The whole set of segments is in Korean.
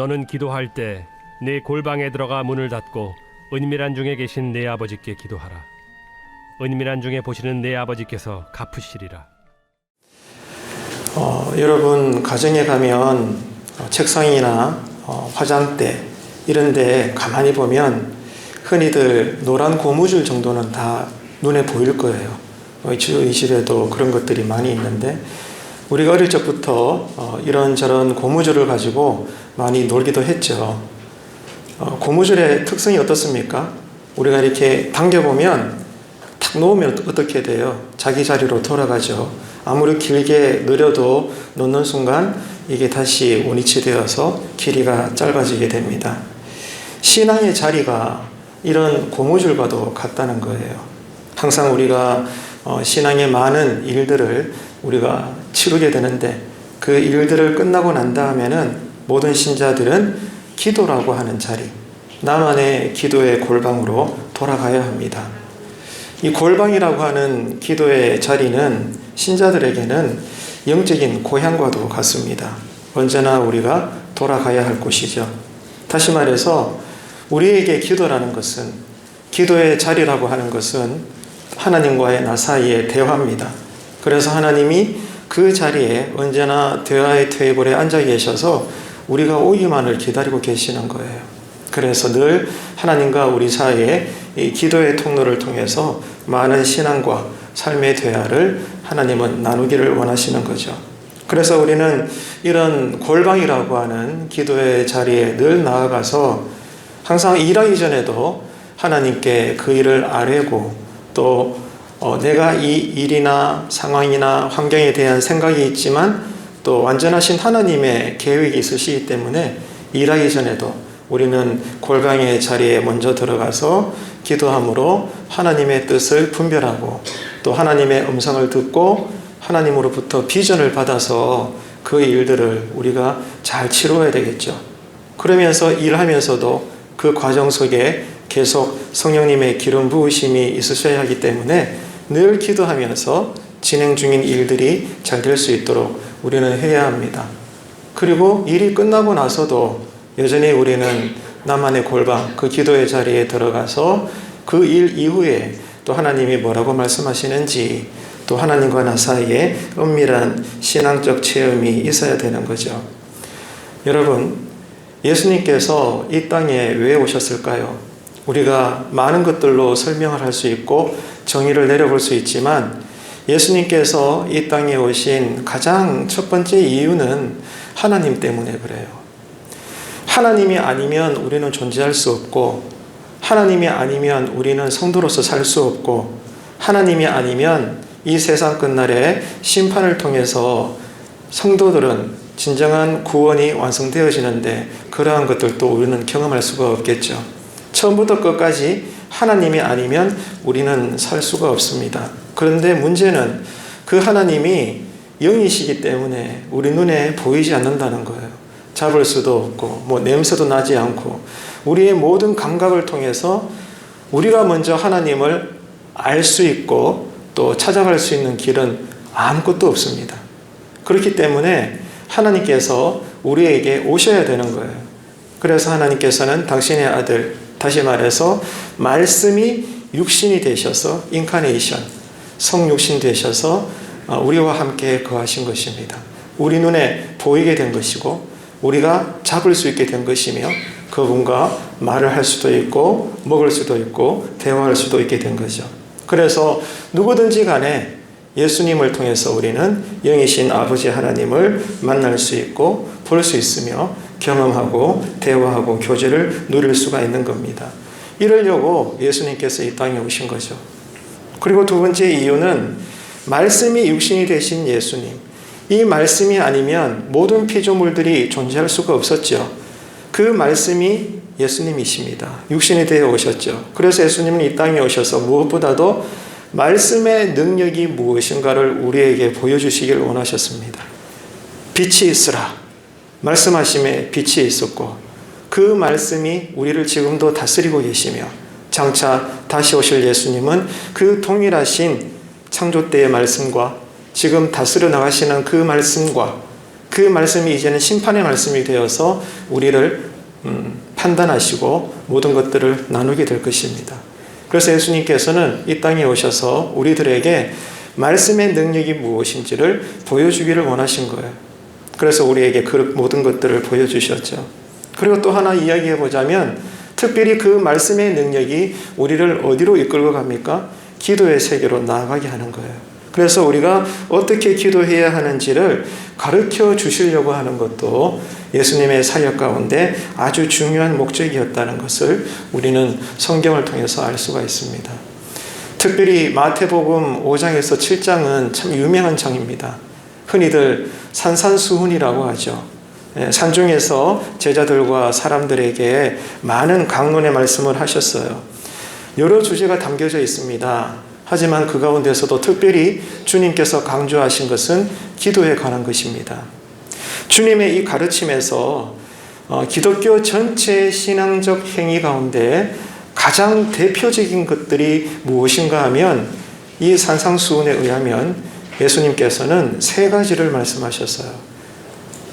너는 기도할 때 네 골방에 들어가 문을 닫고 은밀한 중에 계신 내 아버지께 기도하라. 은밀한 중에 보시는 내 아버지께서 갚으시리라. 여러분 가정에 가면 책상이나 화장대 이런 데 가만히 보면 흔히들 노란 고무줄 정도는 다 눈에 보일 거예요. 이 집에도 그런 것들이 많이 있는데 우리가 어릴 적부터 이런저런 고무줄을 가지고 많이 놀기도 했죠. 고무줄의 특성이 어떻습니까? 우리가 이렇게 당겨보면 탁 놓으면 어떻게 돼요? 자기 자리로 돌아가죠. 아무리 길게 느려도 놓는 순간 이게 다시 원위치되어서 길이가 짧아지게 됩니다. 신앙의 자리가 이런 고무줄과도 같다는 거예요. 항상 우리가 신앙의 많은 일들을 우리가 치르게 되는데 그 일들을 끝나고 난 다음에는 모든 신자들은 기도라고 하는 자리, 나만의 기도의 골방으로 돌아가야 합니다. 이 골방이라고 하는 기도의 자리는 신자들에게는 영적인 고향과도 같습니다. 언제나 우리가 돌아가야 할 곳이죠. 다시 말해서 우리에게 기도라는 것은, 기도의 자리라고 하는 것은 하나님과의 나 사이의 대화입니다. 그래서 하나님이 그 자리에 언제나 대화의 테이블에 앉아 계셔서 우리가 오기만을 기다리고 계시는 거예요. 그래서 늘 하나님과 우리 사이에 이 기도의 통로를 통해서 많은 신앙과 삶의 대화를 하나님은 나누기를 원하시는 거죠. 그래서 우리는 이런 골방이라고 하는 기도의 자리에 늘 나아가서 항상 일하기 전에도 하나님께 그 일을 아뢰고 또 내가 이 일이나 상황이나 환경에 대한 생각이 있지만 또 완전하신 하나님의 계획이 있으시기 때문에 일하기 전에도 우리는 골방의 자리에 먼저 들어가서 기도함으로 하나님의 뜻을 분별하고 또 하나님의 음성을 듣고 하나님으로부터 비전을 받아서 그 일들을 우리가 잘 치루어야 되겠죠. 그러면서 일하면서도 그 과정 속에 계속 성령님의 기름 부으심이 있으셔야 하기 때문에 늘 기도하면서 진행 중인 일들이 잘 될 수 있도록 우리는 해야 합니다. 그리고 일이 끝나고 나서도 여전히 우리는 나만의 골방, 그 기도의 자리에 들어가서 그 일 이후에 또 하나님이 뭐라고 말씀하시는지 또 하나님과 나 사이에 은밀한 신앙적 체험이 있어야 되는 거죠. 여러분, 예수님께서 이 땅에 왜 오셨을까요? 우리가 많은 것들로 설명을 할 수 있고 정의를 내려볼 수 있지만 예수님께서 이 땅에 오신 가장 첫 번째 이유는 하나님 때문에 그래요. 하나님이 아니면 우리는 존재할 수 없고 하나님이 아니면 우리는 성도로서 살 수 없고 하나님이 아니면 이 세상 끝날에 심판을 통해서 성도들은 진정한 구원이 완성되어지는데 그러한 것들도 우리는 경험할 수가 없겠죠. 처음부터 끝까지 하나님이 아니면 우리는 살 수가 없습니다. 그런데 문제는 그 하나님이 영이시기 때문에 우리 눈에 보이지 않는다는 거예요. 잡을 수도 없고 냄새도 나지 않고 우리의 모든 감각을 통해서 우리가 먼저 하나님을 알 수 있고 또 찾아갈 수 있는 길은 아무것도 없습니다. 그렇기 때문에 하나님께서 우리에게 오셔야 되는 거예요. 그래서 하나님께서는 당신의 아들, 다시 말해서 말씀이 육신이 되셔서 인카네이션, 성육신 되셔서 우리와 함께 거하신 것입니다. 우리 눈에 보이게 된 것이고 우리가 잡을 수 있게 된 것이며 그분과 말을 할 수도 있고 먹을 수도 있고 대화할 수도 있게 된 거죠. 그래서 누구든지 간에 예수님을 통해서 우리는 영이신 아버지 하나님을 만날 수 있고 볼 수 있으며 경험하고 대화하고 교제를 누릴 수가 있는 겁니다. 이러려고 예수님께서 이 땅에 오신 거죠. 그리고 두 번째 이유는 말씀이 육신이 되신 예수님. 이 말씀이 아니면 모든 피조물들이 존재할 수가 없었죠. 그 말씀이 예수님이십니다. 육신이 되어 오셨죠. 그래서 예수님은 이 땅에 오셔서 무엇보다도 말씀의 능력이 무엇인가를 우리에게 보여주시길 원하셨습니다. 빛이 있으라. 말씀하심에 빛이 있었고 그 말씀이 우리를 지금도 다스리고 계시며 장차 다시 오실 예수님은 그 동일하신 창조 때의 말씀과 지금 다스려 나가시는 그 말씀과 그 말씀이 이제는 심판의 말씀이 되어서 우리를 판단하시고 모든 것들을 나누게 될 것입니다. 그래서 예수님께서는 이 땅에 오셔서 우리들에게 말씀의 능력이 무엇인지를 보여주기를 원하신 거예요. 그래서 우리에게 그 모든 것들을 보여주셨죠. 그리고 또 하나 이야기해 보자면 특별히 그 말씀의 능력이 우리를 어디로 이끌고 갑니까? 기도의 세계로 나아가게 하는 거예요. 그래서 우리가 어떻게 기도해야 하는지를 가르쳐 주시려고 하는 것도 예수님의 사역 가운데 아주 중요한 목적이었다는 것을 우리는 성경을 통해서 알 수가 있습니다. 특별히 마태복음 5장에서 7장은 참 유명한 장입니다. 흔히들 산산수훈이라고 하죠. 산중에서 제자들과 사람들에게 많은 강론의 말씀을 하셨어요. 여러 주제가 담겨져 있습니다. 하지만 그 가운데서도 특별히 주님께서 강조하신 것은 기도에 관한 것입니다. 주님의 이 가르침에서 기독교 전체 신앙적 행위 가운데 가장 대표적인 것들이 무엇인가 하면 이 산상수훈에 의하면 예수님께서는 세 가지를 말씀하셨어요.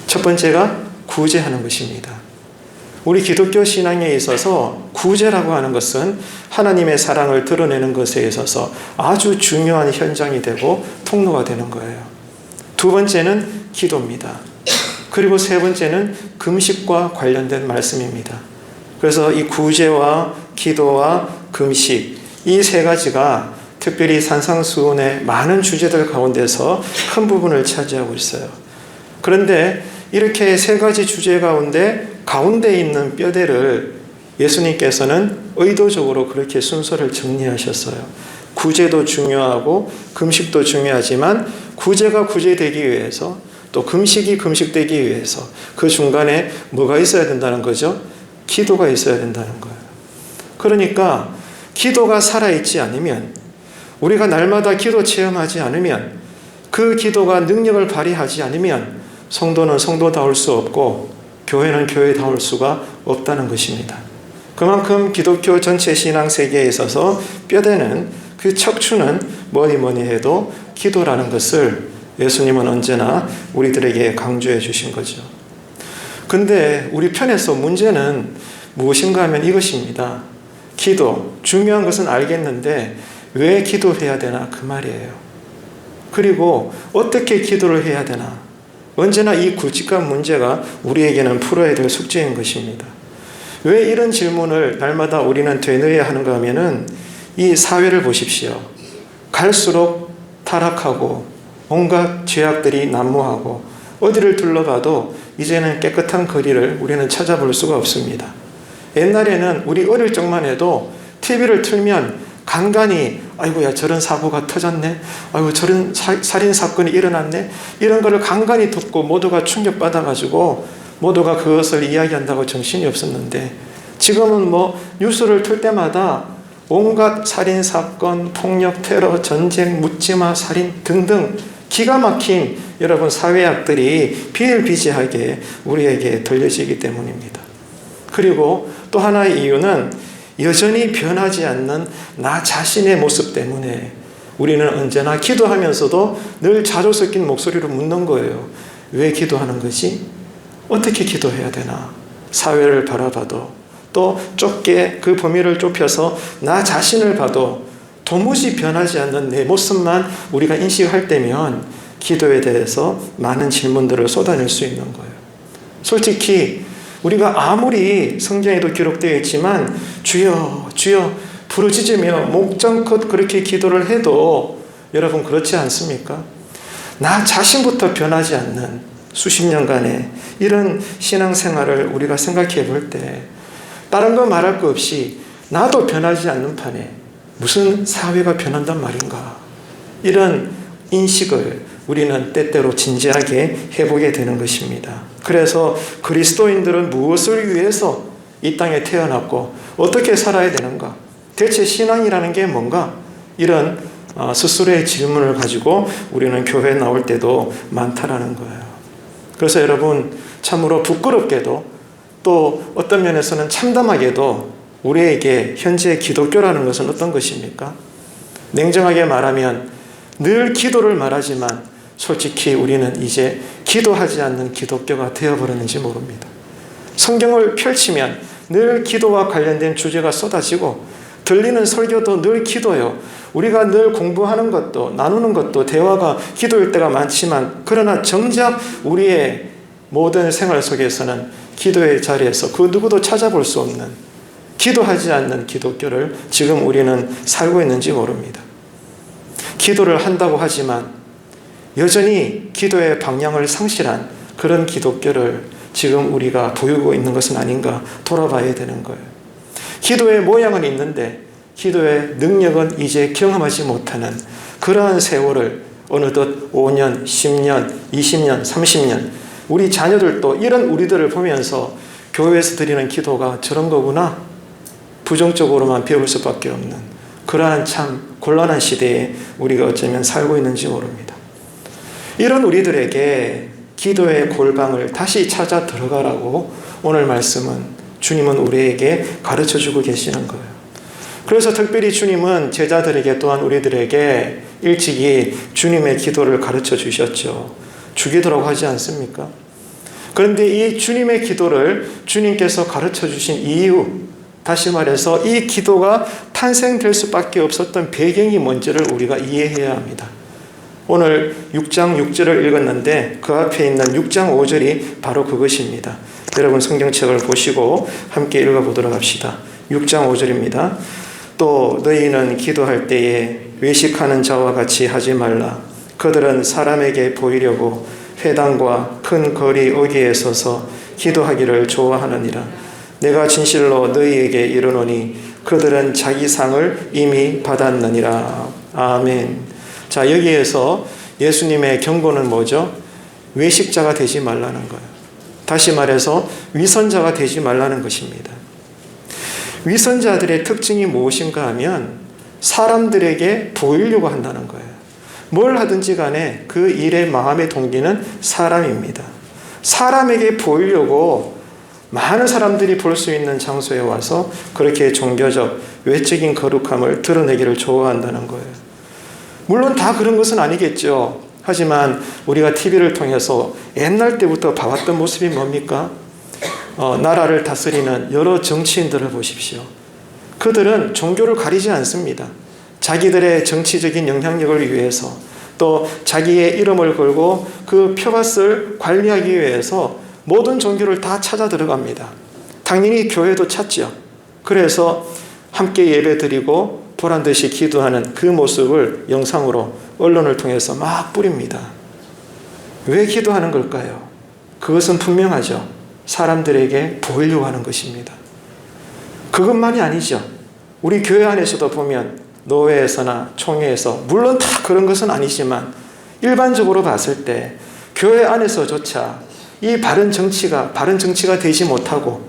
첫 번째가 구제하는 것입니다. 우리 기독교 신앙에 있어서 구제라고 하는 것은 하나님의 사랑을 드러내는 것에 있어서 아주 중요한 현장이 되고 통로가 되는 거예요. 두 번째는 기도입니다. 그리고 세 번째는 금식과 관련된 말씀입니다. 그래서 이 구제와 기도와 금식 이 세 가지가 특별히 산상수훈의 많은 주제들 가운데서 큰 부분을 차지하고 있어요. 그런데 이렇게 세 가지 주제 가운데 있는 뼈대를 예수님께서는 의도적으로 그렇게 순서를 정리하셨어요. 구제도 중요하고 금식도 중요하지만 구제가 구제되기 위해서 또 금식이 금식되기 위해서 그 중간에 뭐가 있어야 된다는 거죠? 기도가 있어야 된다는 거예요. 그러니까 기도가 살아있지 않으면 우리가 날마다 기도 체험하지 않으면 그 기도가 능력을 발휘하지 않으면 성도는 성도다울 수 없고 교회는 교회다울 수가 없다는 것입니다. 그만큼 기독교 전체 신앙 세계에 있어서 뼈대는 그 척추는 뭐니 해도 기도라는 것을 예수님은 언제나 우리들에게 강조해 주신 거죠. 근데 우리 편에서 문제는 무엇인가 하면 이것입니다. 기도, 중요한 것은 알겠는데 왜 기도해야 되나 그 말이에요. 그리고 어떻게 기도를 해야 되나 언제나 이 굵직한 문제가 우리에게는 풀어야 될 숙제인 것입니다. 왜 이런 질문을 날마다 우리는 되뇌어야 하는가 하면은 이 사회를 보십시오. 갈수록 타락하고 온갖 죄악들이 난무하고 어디를 둘러봐도 이제는 깨끗한 거리를 우리는 찾아볼 수가 없습니다. 옛날에는 우리 어릴 적만 해도 TV를 틀면 간간히 아이고야 저런 사고가 터졌네, 아이고 저런 살인사건이 일어났네, 이런 거를 간간히 듣고 모두가 충격받아가지고 모두가 그것을 이야기한다고 정신이 없었는데 지금은 뉴스를 틀 때마다 온갖 살인사건, 폭력, 테러, 전쟁, 묻지마, 살인 등등 기가 막힌 여러분 사회악들이 비일비재하게 우리에게 들려지기 때문입니다. 그리고 또 하나의 이유는 여전히 변하지 않는 나 자신의 모습 때문에 우리는 언제나 기도하면서도 늘 자주 섞인 목소리로 묻는 거예요. 왜 기도하는 거지? 어떻게 기도해야 되나? 사회를 바라봐도 또 좁게 그 범위를 좁혀서 나 자신을 봐도 도무지 변하지 않는 내 모습만 우리가 인식할 때면 기도에 대해서 많은 질문들을 쏟아낼 수 있는 거예요. 솔직히 우리가 아무리 성경에도 기록되어 있지만 주여 주여 부르짖으며 목전껏 그렇게 기도를 해도 여러분 그렇지 않습니까? 나 자신부터 변하지 않는 수십 년간의 이런 신앙생활을 우리가 생각해 볼 때 다른 거 말할 거 없이 나도 변하지 않는 판에 무슨 사회가 변한단 말인가, 이런 인식을 우리는 때때로 진지하게 해보게 되는 것입니다. 그래서 그리스도인들은 무엇을 위해서 이 땅에 태어났고 어떻게 살아야 되는가, 대체 신앙이라는 게 뭔가, 이런 스스로의 질문을 가지고 우리는 교회에 나올 때도 많다라는 거예요. 그래서 여러분 참으로 부끄럽게도 또 어떤 면에서는 참담하게도 우리에게 현재 기독교라는 것은 어떤 것입니까? 냉정하게 말하면 늘 기도를 말하지만 솔직히 우리는 이제 기도하지 않는 기독교가 되어버렸는지 모릅니다. 성경을 펼치면 늘 기도와 관련된 주제가 쏟아지고 들리는 설교도 늘 기도요. 우리가 늘 공부하는 것도 나누는 것도 대화가 기도일 때가 많지만 그러나 정작 우리의 모든 생활 속에서는 기도의 자리에서 그 누구도 찾아볼 수 없는 기도하지 않는 기독교를 지금 우리는 살고 있는지 모릅니다. 기도를 한다고 하지만 여전히 기도의 방향을 상실한 그런 기독교를 지금 우리가 보이고 있는 것은 아닌가 돌아봐야 되는 거예요. 기도의 모양은 있는데 기도의 능력은 이제 경험하지 못하는 그러한 세월을 어느덧 5년, 10년, 20년, 30년 우리 자녀들도 이런 우리들을 보면서 교회에서 드리는 기도가 저런 거구나 부정적으로만 배울 수밖에 없는 그러한 참 곤란한 시대에 우리가 어쩌면 살고 있는지 모릅니다. 이런 우리들에게 기도의 골방을 다시 찾아 들어가라고 오늘 말씀은 주님은 우리에게 가르쳐주고 계시는 거예요. 그래서 특별히 주님은 제자들에게 또한 우리들에게 일찍이 주님의 기도를 가르쳐 주셨죠. 주기도라고 하지 않습니까? 그런데 이 주님의 기도를 주님께서 가르쳐 주신 이유, 다시 말해서 이 기도가 탄생될 수밖에 없었던 배경이 뭔지를 우리가 이해해야 합니다. 오늘 6장 6절을 읽었는데 그 앞에 있는 6장 5절이 바로 그것입니다. 여러분 성경책을 보시고 함께 읽어보도록 합시다. 6장 5절입니다. 또 너희는 기도할 때에 외식하는 자와 같이 하지 말라. 그들은 사람에게 보이려고 회당과 큰 거리 어귀에 서서 기도하기를 좋아하느니라. 내가 진실로 너희에게 이르노니 그들은 자기 상을 이미 받았느니라. 아멘. 자, 여기에서 예수님의 경고는 뭐죠? 외식자가 되지 말라는 거예요. 다시 말해서 위선자가 되지 말라는 것입니다. 위선자들의 특징이 무엇인가 하면 사람들에게 보이려고 한다는 거예요. 뭘 하든지 간에 그 일의 마음의 동기는 사람입니다. 사람에게 보이려고 많은 사람들이 볼 수 있는 장소에 와서 그렇게 종교적, 외적인 거룩함을 드러내기를 좋아한다는 거예요. 물론 다 그런 것은 아니겠죠. 하지만 우리가 TV를 통해서 옛날 때부터 봐왔던 모습이 뭡니까? 나라를 다스리는 여러 정치인들을 보십시오. 그들은 종교를 가리지 않습니다. 자기들의 정치적인 영향력을 위해서 또 자기의 이름을 걸고 그 표밭을 관리하기 위해서 모든 종교를 다 찾아 들어갑니다. 당연히 교회도 찾죠. 그래서 함께 예배드리고 보란듯이 기도하는 그 모습을 영상으로 언론을 통해서 막 뿌립니다. 왜 기도하는 걸까요? 그것은 분명하죠. 사람들에게 보이려고 하는 것입니다. 그것만이 아니죠. 우리 교회 안에서도 보면 노회에서나 총회에서 물론 다 그런 것은 아니지만 일반적으로 봤을 때 교회 안에서조차 이 바른 정치가 되지 못하고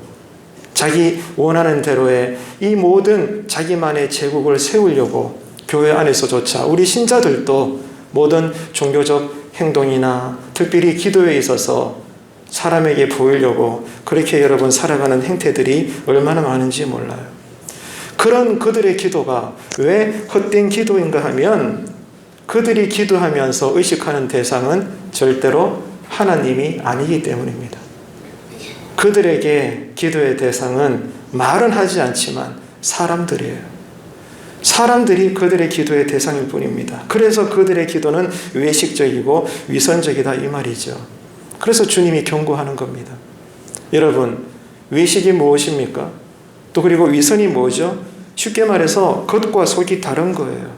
자기 원하는 대로의 이 모든 자기만의 제국을 세우려고 교회 안에서조차 우리 신자들도 모든 종교적 행동이나 특별히 기도에 있어서 사람에게 보이려고 그렇게 여러분 살아가는 행태들이 얼마나 많은지 몰라요. 그런 그들의 기도가 왜 헛된 기도인가 하면 그들이 기도하면서 의식하는 대상은 절대로 하나님이 아니기 때문입니다. 그들에게 기도의 대상은 말은 하지 않지만 사람들이에요. 사람들이 그들의 기도의 대상일 뿐입니다. 그래서 그들의 기도는 외식적이고 위선적이다 이 말이죠. 그래서 주님이 경고하는 겁니다. 여러분, 외식이 무엇입니까? 또 그리고 위선이 뭐죠? 쉽게 말해서 겉과 속이 다른 거예요.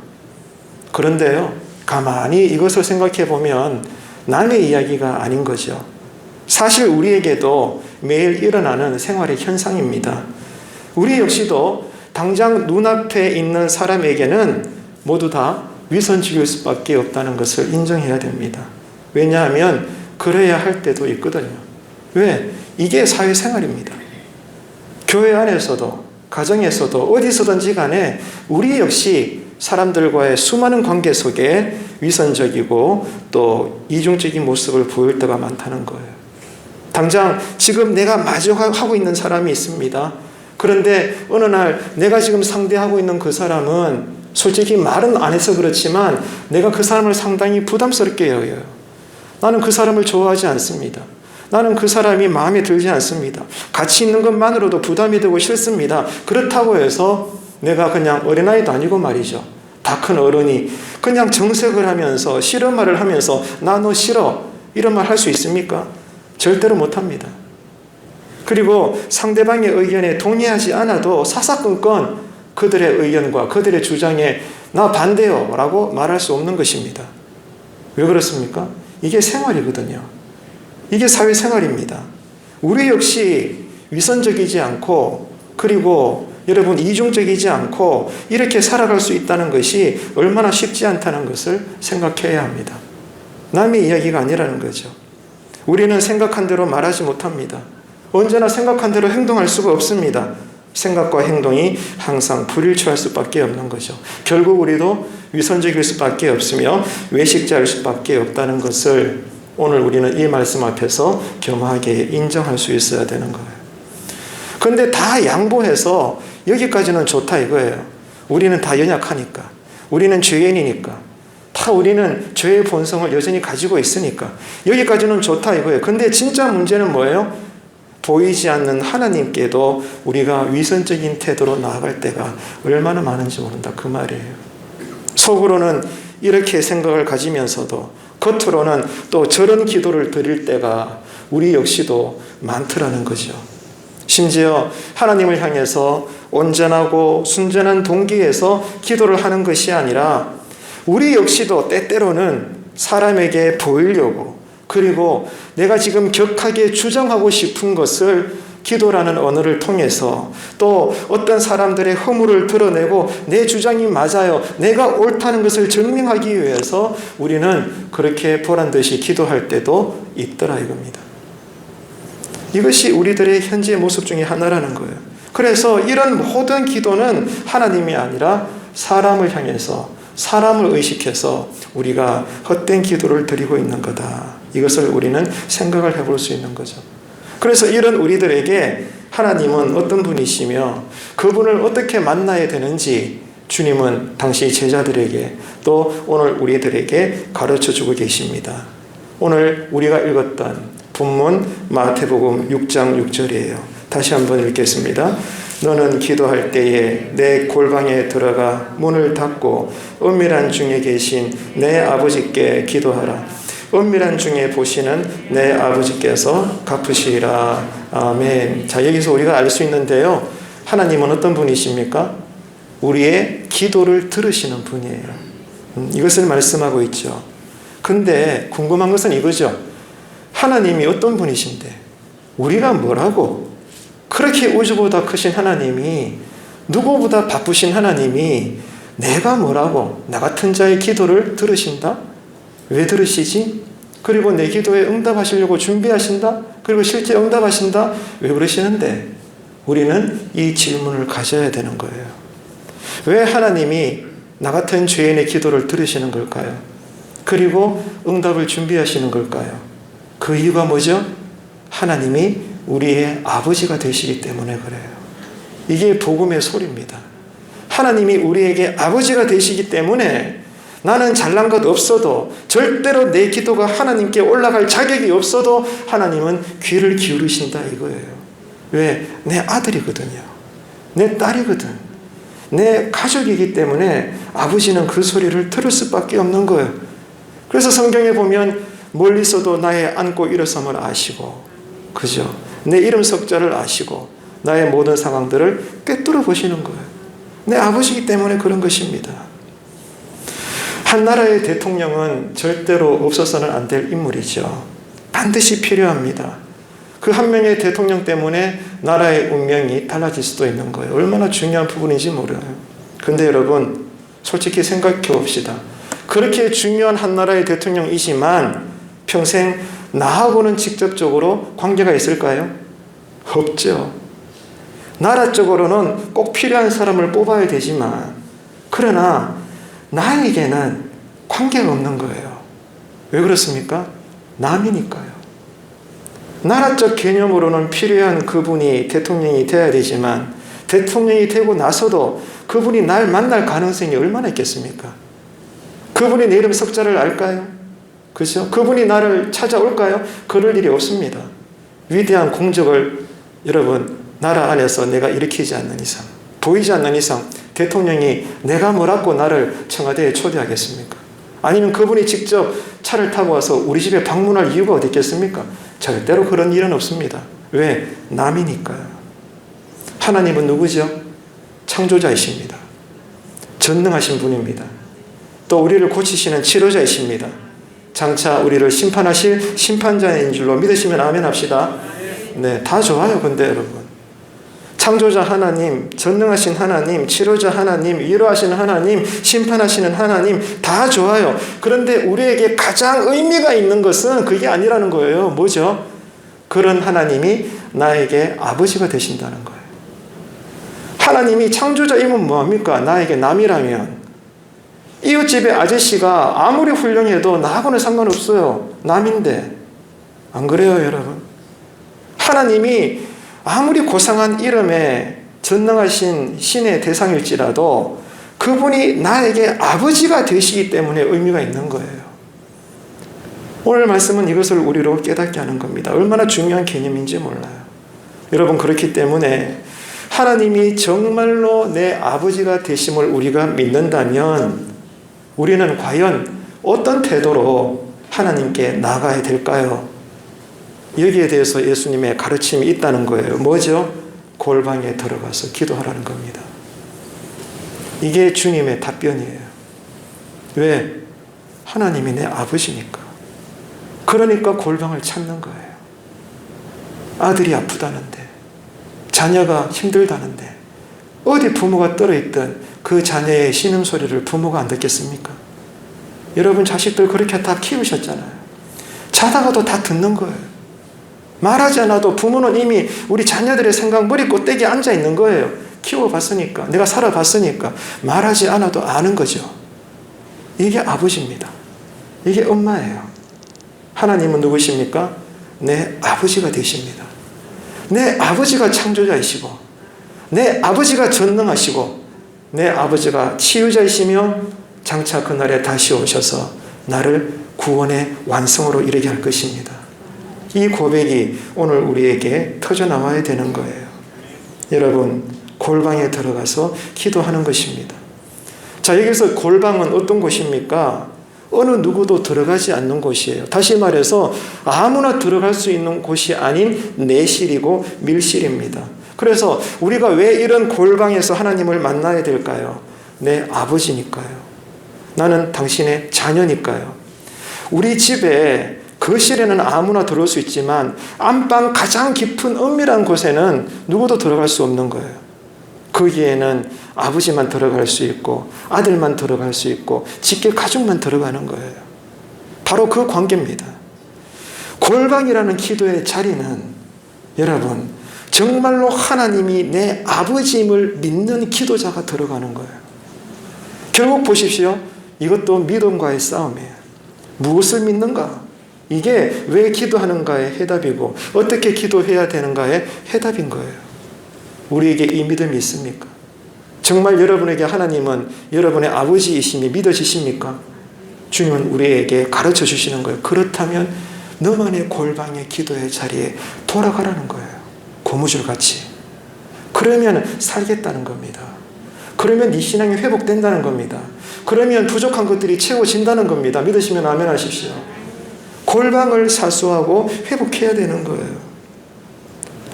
그런데요, 가만히 이것을 생각해 보면 남의 이야기가 아닌 거죠. 사실 우리에게도 매일 일어나는 생활의 현상입니다. 우리 역시도 당장 눈앞에 있는 사람에게는 모두 다 위선적일 수밖에 없다는 것을 인정해야 됩니다. 왜냐하면 그래야 할 때도 있거든요. 왜? 이게 사회생활입니다. 교회 안에서도 가정에서도 어디서든지 간에 우리 역시 사람들과의 수많은 관계 속에 위선적이고 또 이중적인 모습을 보일 때가 많다는 거예요. 당장 지금 내가 마주하고 있는 사람이 있습니다. 그런데 어느 날 내가 지금 상대하고 있는 그 사람은 솔직히 말은 안 해서 그렇지만 내가 그 사람을 상당히 부담스럽게 여겨요. 나는 그 사람을 좋아하지 않습니다. 나는 그 사람이 마음에 들지 않습니다. 같이 있는 것만으로도 부담이 되고 싫습니다. 그렇다고 해서 내가 그냥 어린아이도 아니고 말이죠. 다 큰 어른이 그냥 정색을 하면서 싫은 말을 하면서 나 너 싫어 이런 말 할 수 있습니까? 절대로 못합니다. 그리고 상대방의 의견에 동의하지 않아도 사사건건 그들의 의견과 그들의 주장에 나 반대요 라고 말할 수 없는 것입니다. 왜 그렇습니까? 이게 생활이거든요. 이게 사회생활입니다. 우리 역시 위선적이지 않고 그리고 여러분 이중적이지 않고 이렇게 살아갈 수 있다는 것이 얼마나 쉽지 않다는 것을 생각해야 합니다. 남의 이야기가 아니라는 거죠. 우리는 생각한 대로 말하지 못합니다. 언제나 생각한 대로 행동할 수가 없습니다. 생각과 행동이 항상 불일치할 수밖에 없는 거죠. 결국 우리도 위선적일 수밖에 없으며 외식자일 수밖에 없다는 것을 오늘 우리는 이 말씀 앞에서 겸허하게 인정할 수 있어야 되는 거예요. 그런데 다 양보해서 여기까지는 좋다 이거예요. 우리는 다 연약하니까. 우리는 죄인이니까. 다 우리는 죄의 본성을 여전히 가지고 있으니까. 여기까지는 좋다 이거예요. 근데 진짜 문제는 뭐예요? 보이지 않는 하나님께도 우리가 위선적인 태도로 나아갈 때가 얼마나 많은지 모른다 그 말이에요. 속으로는 이렇게 생각을 가지면서도 겉으로는 또 저런 기도를 드릴 때가 우리 역시도 많더라는 거죠. 심지어 하나님을 향해서 온전하고 순전한 동기에서 기도를 하는 것이 아니라 우리 역시도 때때로는 사람에게 보이려고 그리고 내가 지금 격하게 주장하고 싶은 것을 기도라는 언어를 통해서 또 어떤 사람들의 허물을 드러내고 내 주장이 맞아요. 내가 옳다는 것을 증명하기 위해서 우리는 그렇게 보란듯이 기도할 때도 있더라 이겁니다. 이것이 우리들의 현재 모습 중에 하나라는 거예요. 그래서 이런 모든 기도는 하나님이 아니라 사람을 향해서 사람을 의식해서 우리가 헛된 기도를 드리고 있는 거다. 이것을 우리는 생각을 해볼 수 있는 거죠. 그래서 이런 우리들에게 하나님은 어떤 분이시며 그분을 어떻게 만나야 되는지 주님은 당시 제자들에게 또 오늘 우리들에게 가르쳐주고 계십니다. 오늘 우리가 읽었던 본문 마태복음 6장 6절이에요. 다시 한번 읽겠습니다. 너는 기도할 때에 내 골방에 들어가 문을 닫고 은밀한 중에 계신 내 아버지께 기도하라. 은밀한 중에 보시는 내 아버지께서 갚으시리라. 아멘. 자, 여기서 우리가 알 수 있는데요. 하나님은 어떤 분이십니까? 우리의 기도를 들으시는 분이에요. 이것을 말씀하고 있죠. 근데 궁금한 것은 이거죠. 하나님이 어떤 분이신데 우리가 뭐라고 그렇게 우주보다 크신 하나님이 누구보다 바쁘신 하나님이 내가 뭐라고 나 같은 자의 기도를 들으신다? 왜 들으시지? 그리고 내 기도에 응답하시려고 준비하신다? 그리고 실제 응답하신다? 왜 그러시는데? 우리는 이 질문을 가져야 되는 거예요. 왜 하나님이 나 같은 죄인의 기도를 들으시는 걸까요? 그리고 응답을 준비하시는 걸까요? 그 이유가 뭐죠? 하나님이 우리의 아버지가 되시기 때문에 그래요. 이게 복음의 소리입니다. 하나님이 우리에게 아버지가 되시기 때문에 나는 잘난 것 없어도 절대로 내 기도가 하나님께 올라갈 자격이 없어도 하나님은 귀를 기울이신다 이거예요. 왜? 내 아들이거든요. 내 딸이거든. 내 가족이기 때문에 아버지는 그 소리를 들을 수밖에 없는 거예요. 그래서 성경에 보면 멀리서도 나의 앉고 일어섬을 아시고 그죠? 내 이름 석자를 아시고 나의 모든 상황들을 꿰뚫어 보시는 거예요. 내 아버지이기 때문에 그런 것입니다. 한 나라의 대통령은 절대로 없어서는 안 될 인물이죠. 반드시 필요합니다. 그 한 명의 대통령 때문에 나라의 운명이 달라질 수도 있는 거예요. 얼마나 중요한 부분인지 몰라요. 근데 여러분 솔직히 생각해 봅시다. 그렇게 중요한 한 나라의 대통령이지만 평생 나하고는 직접적으로 관계가 있을까요? 없죠. 나라적으로는 꼭 필요한 사람을 뽑아야 되지만 그러나 나에게는 관계가 없는 거예요. 왜 그렇습니까? 남이니까요. 나라적 개념으로는 필요한 그분이 대통령이 되어야 되지만 대통령이 되고 나서도 그분이 날 만날 가능성이 얼마나 있겠습니까? 그분이 내 이름 석자를 알까요? 그죠? 그분이 나를 찾아올까요? 그럴 일이 없습니다. 위대한 공적을 여러분 나라 안에서 내가 일으키지 않는 이상, 보이지 않는 이상 대통령이 내가 뭐라고 나를 청와대에 초대하겠습니까? 아니면 그분이 직접 차를 타고 와서 우리 집에 방문할 이유가 어디 있겠습니까? 절대로 그런 일은 없습니다. 왜? 남이니까요. 하나님은 누구죠? 창조자이십니다. 전능하신 분입니다. 또 우리를 고치시는 치료자이십니다. 장차 우리를 심판하실 심판자인 줄로 믿으시면 아멘 합시다. 네, 다 좋아요. 근데 여러분, 창조자 하나님, 전능하신 하나님, 치료자 하나님, 위로하시는 하나님, 심판하시는 하나님 다 좋아요. 그런데 우리에게 가장 의미가 있는 것은 그게 아니라는 거예요. 뭐죠? 그런 하나님이 나에게 아버지가 되신다는 거예요. 하나님이 창조자이면 뭐합니까? 나에게 남이라면, 이웃집의 아저씨가 아무리 훌륭해도 나하고는 상관없어요. 남인데. 안 그래요, 여러분? 하나님이 아무리 고상한 이름에 전능하신 신의 대상일지라도 그분이 나에게 아버지가 되시기 때문에 의미가 있는 거예요. 오늘 말씀은 이것을 우리로 깨닫게 하는 겁니다. 얼마나 중요한 개념인지 몰라요. 여러분, 그렇기 때문에 하나님이 정말로 내 아버지가 되심을 우리가 믿는다면 우리는 과연 어떤 태도로 하나님께 나가야 될까요? 여기에 대해서 예수님의 가르침이 있다는 거예요. 뭐죠? 골방에 들어가서 기도하라는 겁니다. 이게 주님의 답변이에요. 왜? 하나님이 내 아버지니까. 그러니까 골방을 찾는 거예요. 아들이 아프다는데, 자녀가 힘들다는데, 어디 부모가 떨어있든 그 자녀의 신음소리를 부모가 안 듣겠습니까? 여러분 자식들 그렇게 다 키우셨잖아요. 자다가도 다 듣는 거예요. 말하지 않아도 부모는 이미 우리 자녀들의 생각 머리 꼭대기에 앉아있는 거예요. 키워봤으니까, 내가 살아봤으니까 말하지 않아도 아는 거죠. 이게 아버지입니다. 이게 엄마예요. 하나님은 누구십니까? 내 아버지가 되십니다. 내 아버지가 창조자이시고, 내 아버지가 전능하시고, 내 아버지가 치유자이시며 장차 그날에 다시 오셔서 나를 구원의 완성으로 이르게 할 것입니다. 이 고백이 오늘 우리에게 터져나와야 되는 거예요. 여러분, 골방에 들어가서 기도하는 것입니다. 자, 여기서 골방은 어떤 곳입니까? 어느 누구도 들어가지 않는 곳이에요. 다시 말해서 아무나 들어갈 수 있는 곳이 아닌 내실이고 밀실입니다. 그래서 우리가 왜 이런 골방에서 하나님을 만나야 될까요? 내 아버지니까요. 나는 당신의 자녀니까요. 우리 집에 거실에는 아무나 들어올 수 있지만 안방 가장 깊은 은밀한 곳에는 누구도 들어갈 수 없는 거예요. 거기에는 아버지만 들어갈 수 있고 아들만 들어갈 수 있고 직계 가족만 들어가는 거예요. 바로 그 관계입니다. 골방이라는 기도의 자리는 여러분 정말로 하나님이 내 아버지임을 믿는 기도자가 들어가는 거예요. 결국 보십시오. 이것도 믿음과의 싸움이에요. 무엇을 믿는가? 이게 왜 기도하는가의 해답이고 어떻게 기도해야 되는가의 해답인 거예요. 우리에게 이 믿음이 있습니까? 정말 여러분에게 하나님은 여러분의 아버지이심이 믿어지십니까? 주님은 우리에게 가르쳐 주시는 거예요. 그렇다면 너만의 골방의 기도의 자리에 돌아가라는 거예요. 고무줄같이. 그러면 살겠다는 겁니다. 그러면 네 신앙이 회복된다는 겁니다. 그러면 부족한 것들이 채워진다는 겁니다. 믿으시면 아멘 하십시오. 골방을 사수하고 회복해야 되는 거예요.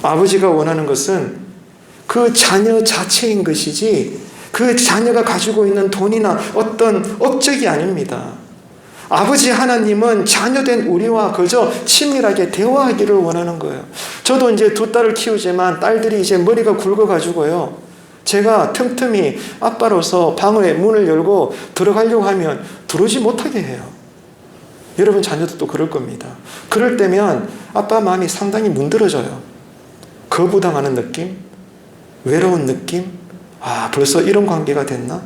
아버지가 원하는 것은 그 자녀 자체인 것이지 그 자녀가 가지고 있는 돈이나 어떤 업적이 아닙니다. 아버지 하나님은 자녀된 우리와 그저 친밀하게 대화하기를 원하는 거예요. 저도 이제 두 딸을 키우지만 딸들이 이제 머리가 굵어가지고요. 제가 틈틈이 아빠로서 방의 문을 열고 들어가려고 하면 들어오지 못하게 해요. 여러분 자녀도 그럴 겁니다. 그럴 때면 아빠 마음이 상당히 문드러져요. 거부당하는 느낌, 외로운 느낌, 아 벌써 이런 관계가 됐나?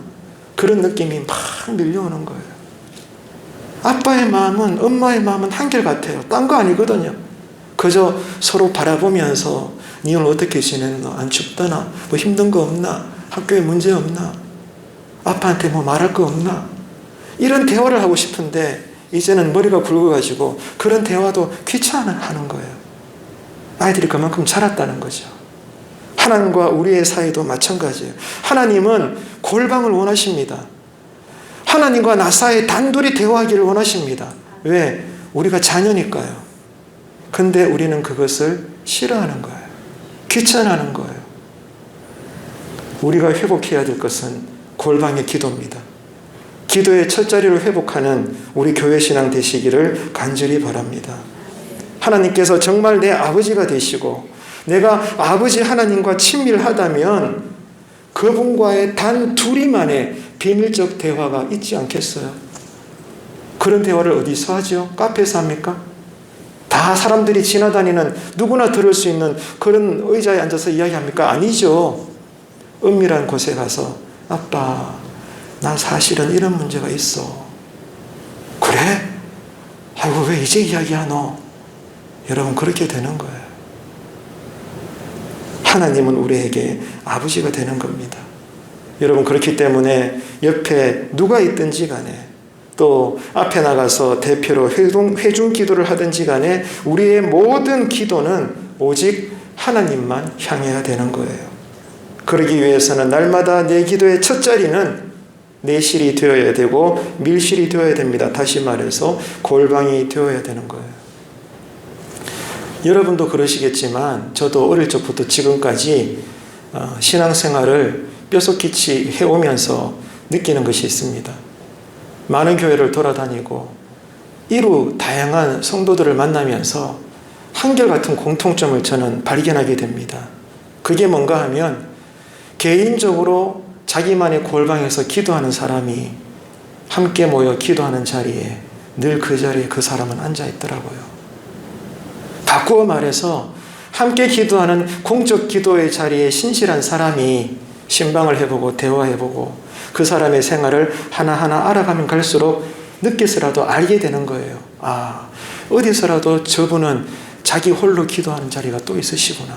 그런 느낌이 막 밀려오는 거예요. 아빠의 마음은 엄마의 마음은 한결같아요. 딴 거 아니거든요. 그저 서로 바라보면서 니 오늘 어떻게 지냈나? 안 춥더나? 뭐 힘든 거 없나? 학교에 문제 없나? 아빠한테 뭐 말할 거 없나? 이런 대화를 하고 싶은데 이제는 머리가 굵어가지고 그런 대화도 귀찮아하는 거예요. 아이들이 그만큼 자랐다는 거죠. 하나님과 우리의 사이도 마찬가지예요. 하나님은 골방을 원하십니다. 하나님과 나 사이 단둘이 대화하기를 원하십니다. 왜? 우리가 자녀니까요. 근데 우리는 그것을 싫어하는 거예요. 귀찮아하는 거예요. 우리가 회복해야 될 것은 골방의 기도입니다. 기도의 첫 자리를 회복하는 우리 교회 신앙 되시기를 간절히 바랍니다. 하나님께서 정말 내 아버지가 되시고 내가 아버지 하나님과 친밀하다면 그분과의 단 둘이만의 비밀적 대화가 있지 않겠어요? 그런 대화를 어디서 하죠? 카페에서 합니까? 다 사람들이 지나다니는 누구나 들을 수 있는 그런 의자에 앉아서 이야기합니까? 아니죠. 은밀한 곳에 가서 아빠, 나 사실은 이런 문제가 있어. 그래? 아이고 왜 이제 이야기하노? 여러분 그렇게 되는 거예요. 하나님은 우리에게 아버지가 되는 겁니다. 여러분 그렇기 때문에 옆에 누가 있든지 간에 또 앞에 나가서 대표로 회중 기도를 하든지 간에 우리의 모든 기도는 오직 하나님만 향해야 되는 거예요. 그러기 위해서는 날마다 내 기도의 첫 자리는 내실이 되어야 되고 밀실이 되어야 됩니다. 다시 말해서 골방이 되어야 되는 거예요. 여러분도 그러시겠지만 저도 어릴 적부터 지금까지 신앙생활을 뼛속깊이 해오면서 느끼는 것이 있습니다. 많은 교회를 돌아다니고 이루 다양한 성도들을 만나면서 한결같은 공통점을 저는 발견하게 됩니다. 그게 뭔가 하면 개인적으로 자기만의 골방에서 기도하는 사람이 함께 모여 기도하는 자리에 늘 그 자리에 그 사람은 앉아 있더라고요. 바꾸어 말해서 함께 기도하는 공적 기도의 자리에 신실한 사람이 신방을 해보고 대화해보고 그 사람의 생활을 하나하나 알아가면 갈수록 늦게서라도 알게 되는 거예요. 아, 어디서라도 저분은 자기 홀로 기도하는 자리가 또 있으시구나.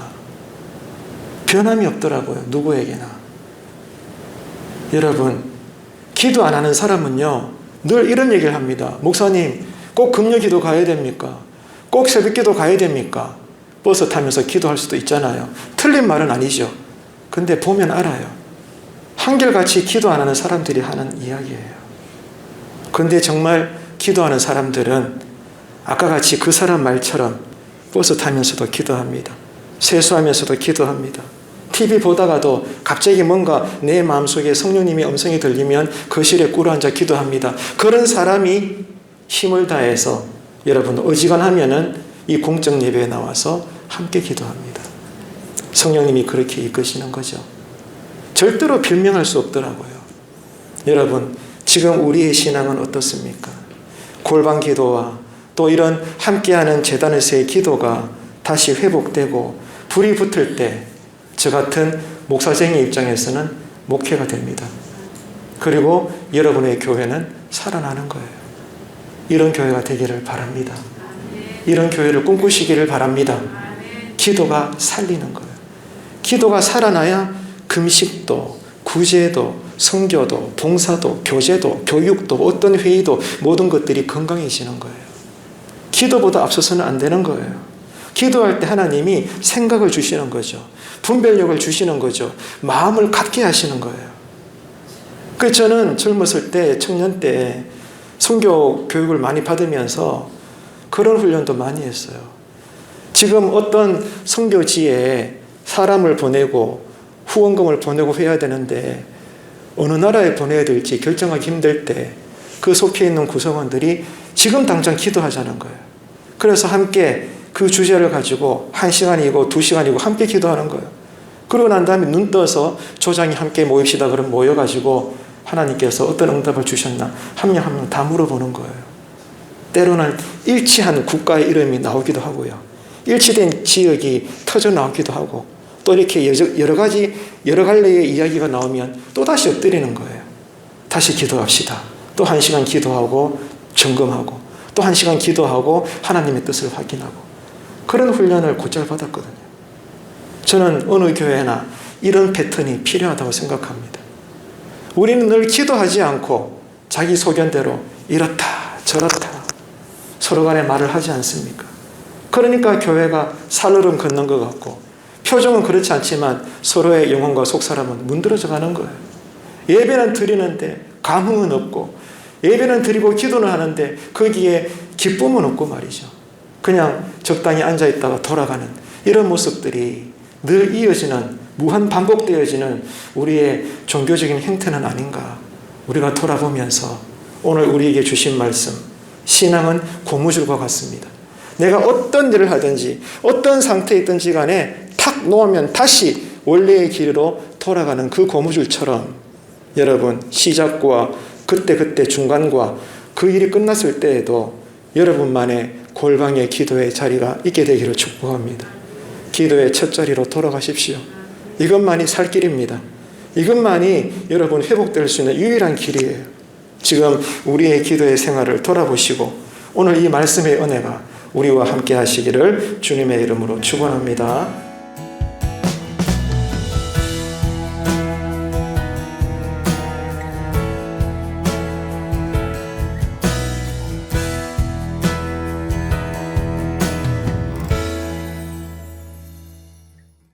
변함이 없더라고요. 누구에게나. 여러분, 기도 안 하는 사람은요, 늘 이런 얘기를 합니다. 목사님, 꼭 금요기도 가야 됩니까? 꼭 새벽기도 가야 됩니까? 버스 타면서 기도할 수도 있잖아요. 틀린 말은 아니죠. 근데 보면 알아요. 한결같이 기도 안 하는 사람들이 하는 이야기예요. 근데 정말 기도하는 사람들은 아까 같이 그 사람 말처럼 버스 타면서도 기도합니다. 세수하면서도 기도합니다. TV 보다가도 갑자기 뭔가 내 마음속에 성령님의 음성이 들리면 거실에 꿇어앉아 기도합니다. 그런 사람이 힘을 다해서 여러분 어지간하면은 이 공적 예배에 나와서 함께 기도합니다. 성령님이 그렇게 이끄시는 거죠. 절대로 변명할 수 없더라고요. 여러분, 지금 우리의 신앙은 어떻습니까? 골방 기도와 또 이런 함께하는 제단에서의 기도가 다시 회복되고 불이 붙을 때 저 같은 목사생의 입장에서는 목회가 됩니다. 그리고 여러분의 교회는 살아나는 거예요. 이런 교회가 되기를 바랍니다. 이런 교회를 꿈꾸시기를 바랍니다. 기도가 살리는 거예요. 기도가 살아나야 금식도, 구제도, 선교도, 봉사도, 교제도, 교육도, 어떤 회의도 모든 것들이 건강해지는 거예요. 기도보다 앞서서는 안 되는 거예요. 기도할 때 하나님이 생각을 주시는 거죠. 분별력을 주시는 거죠. 마음을 갖게 하시는 거예요. 그래서 저는 젊었을 때, 청년 때 선교 교육을 많이 받으면서 그런 훈련도 많이 했어요. 지금 어떤 선교지에 사람을 보내고 후원금을 보내고 해야 되는데 어느 나라에 보내야 될지 결정하기 힘들 때 그 속해 있는 구성원들이 지금 당장 기도하자는 거예요. 그래서 함께 그 주제를 가지고 1시간이고 2시간이고 함께 기도하는 거예요. 그러고 난 다음에 눈 떠서 조장이 함께 모입시다. 그럼 모여가지고 하나님께서 어떤 응답을 주셨나 한 명 한 명 다 물어보는 거예요. 때로는 일치한 국가의 이름이 나오기도 하고요. 일치된 지역이 터져 나오기도 하고 또 이렇게 여러 갈래의 이야기가 나오면 또 다시 엎드리는 거예요. 다시 기도합시다. 또 1시간 기도하고 점검하고 또 1시간 기도하고 하나님의 뜻을 확인하고 그런 훈련을 곧잘 받았거든요. 저는 어느 교회나 이런 패턴이 필요하다고 생각합니다. 우리는 늘 기도하지 않고 자기 소견대로 이렇다 저렇다 서로 간에 말을 하지 않습니까? 그러니까 교회가 살얼음 걷는 것 같고 표정은 그렇지 않지만 서로의 영혼과 속사람은 문드러져 가는 거예요. 예배는 드리는데 감흥은 없고 예배는 드리고 기도는 하는데 거기에 기쁨은 없고 말이죠. 그냥 적당히 앉아있다가 돌아가는 이런 모습들이 늘 이어지는 무한 반복되어지는 우리의 종교적인 행태는 아닌가. 우리가 돌아보면서 오늘 우리에게 주신 말씀, 신앙은 고무줄과 같습니다. 내가 어떤 일을 하든지 어떤 상태에 있든지 간에 탁 놓으면 다시 원래의 길로 돌아가는 그 고무줄처럼 여러분 시작과 그때 중간과 그 일이 끝났을 때에도 여러분만의 골방의 기도의 자리가 있게 되기를 축복합니다. 기도의 첫 자리로 돌아가십시오. 이것만이 살 길입니다. 이것만이 여러분 회복될 수 있는 유일한 길이에요. 지금 우리의 기도의 생활을 돌아보시고 오늘 이 말씀의 은혜가 우리와 함께 하시기를 주님의 이름으로 축원합니다.